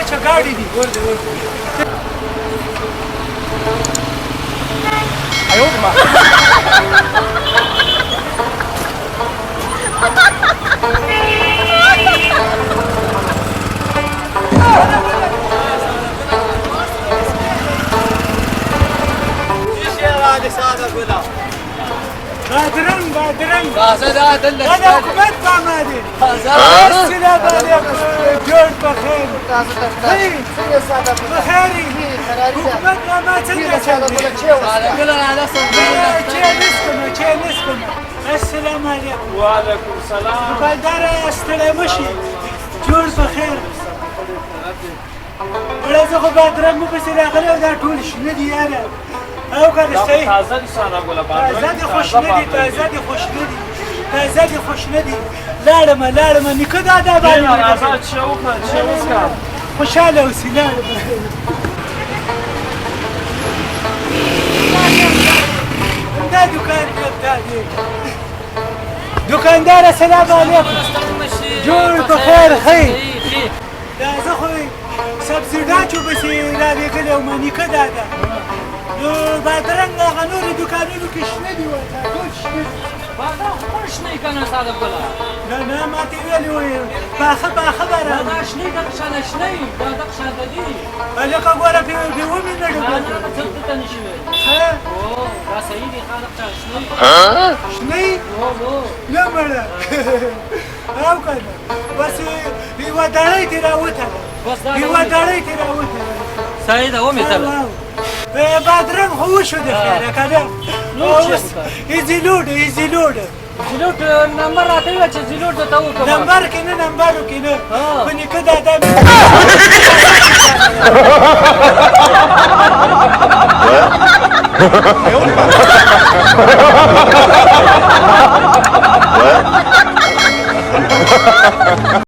بچه گاڑی دی ورده ایو ما ايش يا غادي صادق ولا بادرنگ قاصد دلك هذا حكومت بعمادي السلام عليكم جود بخير بخيري حكومتنا ما تنسى السلام عليكم وعليكم السلام بلدار استلمشي جود بخير ولازم بادرنگ مو بس راغله دا ټول شنه دي یاره او کنه صحیح تازه دي سانا ګولا تازه دي خوش ندي لاړم نیکه دا باندې آزاد شو وسکا خوشاله اوسې لاړم دا دکان دی دکاندار السلام علیکم جوړ بخیر خیر دا زه خو سبزیجاتو پسې رالیږلی وم نیکه دا ده نو بادرنګ هغه نورو دوکانونو کې شنه دي ورته ټول شنه دي بادرنګ خو شنه یې که نه ساده ګوله نه ما ته ویلي وو پاخه به راغله دا شنه یې دغه شانه شنه یي دا دغه شانته دي هلکه ګوره پرې ومې نه ډوبېدل څه ته نه شي ویل دا صحیح دي ښه دغه شنه یي شنه یي نه مړه او که نه بس یوه دړۍ ترې راوتله صحیح ده ومې بادرنګ خو وشو د خیره که نه اوس ایزي لوډ زیلوټ نمبر راته ویل چې زیلوټ درته وکړم نمبر کې نه نمبرو کې نه خو نیکه دا